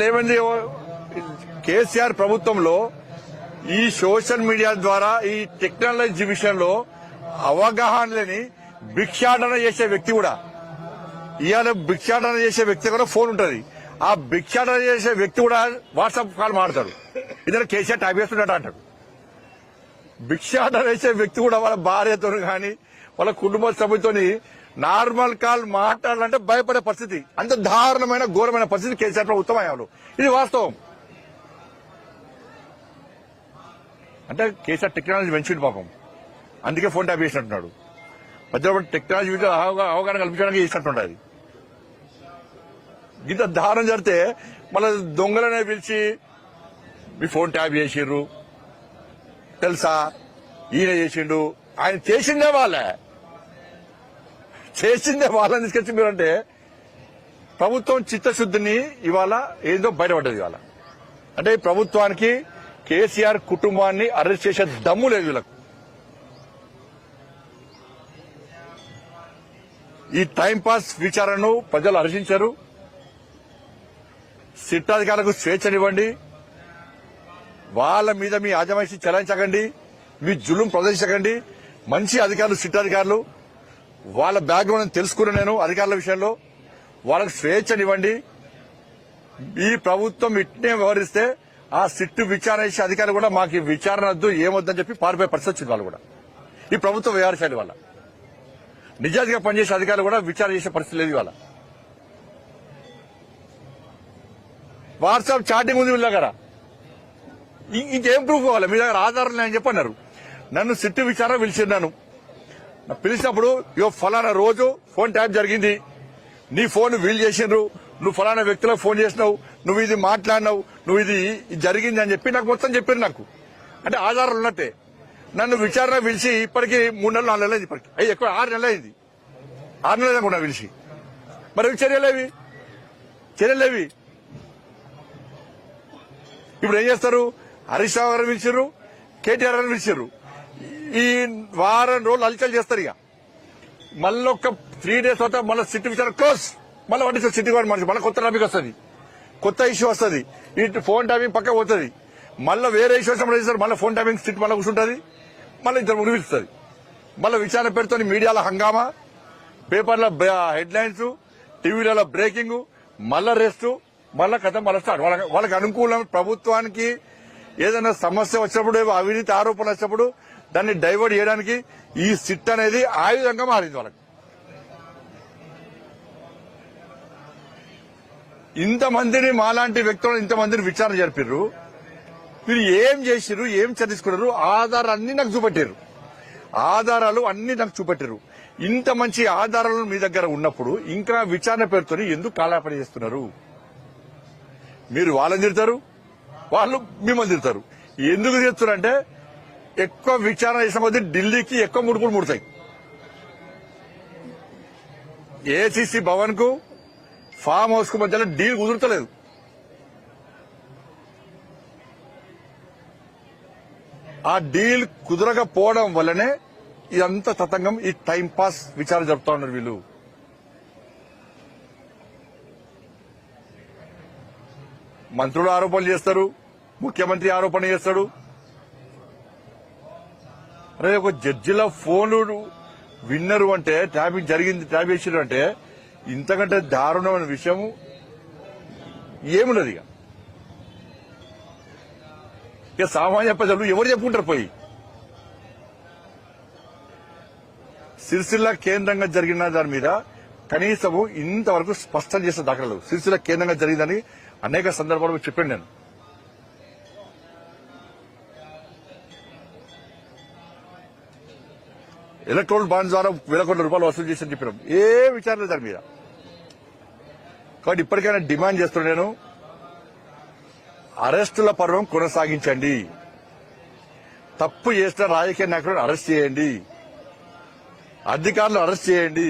ఏమైంది కేసీఆర్ ప్రభుత్వంలో ఈ సోషల్ మీడియా ద్వారా ఈ టెక్నాలజీ విషయంలో అవగాహన లేని భిక్షాటన చేసే వ్యక్తి కూడా ఇవాళ భిక్షాటన చేసే వ్యక్తి కూడా ఫోన్ ఉంటది. ఆ భిక్షాటన చేసే వ్యక్తి కూడా వాట్సాప్ కాల్ మాడతాడు. ఇద్దరు కేసీఆర్ టైప్ చేస్తున్నాడు అంటాడు. భిక్షాటన చేసే వ్యక్తి కూడా వాళ్ళ భార్యతో గాని వాళ్ళ కుటుంబ సభ్యులతో నార్మల్ కాల్ మాట్లాడాలంటే భయపడే పరిస్థితి, అంత దారుణమైన ఘోరమైన పరిస్థితి కేసీఆర్ ప్రభుత్వం అయ్యాడు. ఇది వాస్తవం. అంటే కేసీఆర్ టెక్నాలజీ పెంచిండు పాపం, అందుకే ఫోన్ ట్యాప్ చేసినట్టున్నాడు. మధ్యలో టెక్నాలజీ అవగాహన కల్పించడానికి చేసినట్టుండదు. ఇంత దారుణం జరిగితే మళ్ళీ దొంగలనే పిలిచి మీ ఫోన్ ట్యాప్ చేసిర్రు తెలుసా, ఈయన చేసిండు, ఆయన చేసిందే వాళ్ళని తీసుకొచ్చి మీరంటే ప్రభుత్వం చిత్తశుద్ధిని ఇవాళ ఏదో బయటపడ్డది. ఇవాళ అంటే ప్రభుత్వానికి కేసీఆర్ కుటుంబాన్ని అరెస్ట్ చేసే దమ్ము లేదు వీళ్ళకు. ఈ టైంపాస్ విచారణను ప్రజలు హర్షించారు. సిట్ అధికారులకు స్వేచ్ఛనివ్వండి, వాళ్ళ మీద మీ ఆజమాయిషీ చెలాయించకండి, మీ జులుం ప్రదర్శించకండి. మంచి అధికారులు సిట్ అధికారులు, వాళ్ళ బ్యాక్గ్రౌండ్ తెలుసుకున్నా నేను అధికారుల విషయంలో. వాళ్ళకు స్వేచ్ఛనివ్వండి. ఈ ప్రభుత్వం ఇట్నే వ్యవహరిస్తే ఆ సిట్టు విచారణ చేసే అధికారులు కూడా మాకు విచారణ వద్దు ఏమొద్దని చెప్పి పారిపోయే పరిస్థితి వచ్చింది. వాళ్ళు కూడా ఈ ప్రభుత్వ వ్యవహారశాలి వల్ల నిజాయితీగా పనిచేసే అధికారులు కూడా విచారణ చేసే పరిస్థితి లేదు. ఇవాళ వాట్సాప్ చాటింగ్ ఉంది వీళ్ళ దగ్గర. ఇంకేం ప్రూఫ్ కావాలి? మీ దగ్గర ఆధారాలు అని చెప్పన్నారు. నన్ను సిట్టు విచారణ పిలిచిన్నాను. పిలిచినప్పుడు ఫలానా రోజు ఫోన్ ట్యాప్ జరిగింది, నీ ఫోన్ వీల్ చేసిండ్రు, నువ్వు ఫలానా వ్యక్తులకు ఫోన్ చేసినావు, నువ్వు ఇది మాట్లాడినావు, నువ్వు ఇది జరిగింది అని చెప్పి నాకు మొత్తం చెప్పారు. నాకు అంటే ఆధారాలు ఉన్నట్టే. నన్ను విచారణ పిలిచి ఇప్పటికి 3 నెలలు 4 నెలలు అయింది. ఇప్పటికి ఎక్కువ 6 నెలలు అయింది. 6 నెలలు కూడా పిలిచి మరి చర్యలేవి? ఇప్పుడు ఏం చేస్తారు? హరీష్ రావు గారు పిలిచారు, కేటీఆర్ గారు పిలిచారు. ఈ వారం రోజులు అలచలు చేస్తారు. ఇక మళ్ళీ ఒక 3 days తర్వాత మళ్ళీ సిట్ విచారణ క్లోజ్. మళ్ళీ వాటి సిటీ వాడి మనిషి మళ్ళీ కొత్త టాపిక్ వస్తుంది, కొత్త ఇష్యూ వస్తుంది. ఇటు ఫోన్ ట్యాపింగ్ పక్క పోతుంది. మళ్ళీ వేరే ఇష్యూ చేస్తారు. మళ్ళీ ఫోన్ ట్యాపింగ్ సిట్ మళ్ళీ కూర్చుంటుంది. మళ్ళీ ఇద్దరు ముగిస్తుంది. మళ్ళీ విచారణ పెడుతుంది. మీడియాలో హంగామా, పేపర్ల హెడ్లైన్స్, టీవీలలో బ్రేకింగ్, మళ్ళా రెస్ట్, మళ్ళా కథ మళ్ళీ స్టార్ట్. వాళ్ళకి అనుకూలం. ప్రభుత్వానికి ఏదైనా సమస్య వచ్చినప్పుడు, అవినీతి ఆరోపణలు వచ్చినప్పుడు దాన్ని డైవర్ట్ చేయడానికి ఈ సిట్ అనేది ఆయుధంగా మారింది. వాళ్ళకి ఇంతమందిని, మాలాంటి వ్యక్తులను ఇంతమందిని విచారణ జరిపారు. మీరు ఏం చేసిర్రు, ఏం చర్చించుకున్నారు? ఆధారాలు అన్ని నాకు చూపెట్టారు. ఇంత మంచి ఆధారాలు మీ దగ్గర ఉన్నప్పుడు ఇంకా విచారణ పేరుతో ఎందుకు కాలాపడి చేస్తున్నారు? మీరు వాళ్ళని తిడతారు, వాళ్ళు మిమ్మల్ని తిడతారు. ఎందుకు చేస్తున్నారంటే ఎక్కువ విచారణ చేసిన కొద్దీ ఢిల్లీకి ఎక్కువ ముడుపులు ముడతాయి. ఏసీసీ భవన్ కు ఫామ్ హౌస్ కు మధ్యలో డీల్ కుదురుతలేదు. ఆ డీల్ కుదరకపోవడం వల్లనే ఇదంతా తతంగం. ఈ టైం పాస్ విచారణ జరుపుతా ఉన్నారు వీళ్ళు. మంత్రులు ఆరోపణలు చేస్తారు, ముఖ్యమంత్రి ఆరోపణ చేస్తాడు. అరే ఒక జడ్జిల ఫోన్లు విన్నరు అంటే ట్యాపింగ్ జరిగింది, ట్యాప్ చేసిరు అంటే ఇంతకంటే దారుణమైన విషయం ఏమున్నది? ఇక సామాన్య ప్రజలు ఎవరు చెప్పుకుంటారు? పోయి సిరిసిల్ల కేంద్రంగా జరిగిన దాని మీద కనీసము ఇంతవరకు స్పష్టం చేసే దాఖలు. సిరిసిల్ల కేంద్రంగా జరిగిందని అనేక సందర్భాలు చెప్పాను నేను. ఎలక్ట్రోల్ బాండ్ ద్వారా ₹1,000 కోట్ల వసూలు చేసి చెప్పినాం. ఏ విచారణ దాని మీద. కాబట్టి ఇప్పటికైనా డిమాండ్ చేస్తున్నాను నేను, అరెస్టుల పర్వం కొనసాగించండి. తప్పు చేసిన రాజకీయ నాయకులను అరెస్ట్ చేయండి, అధికారులు అరెస్ట్ చేయండి.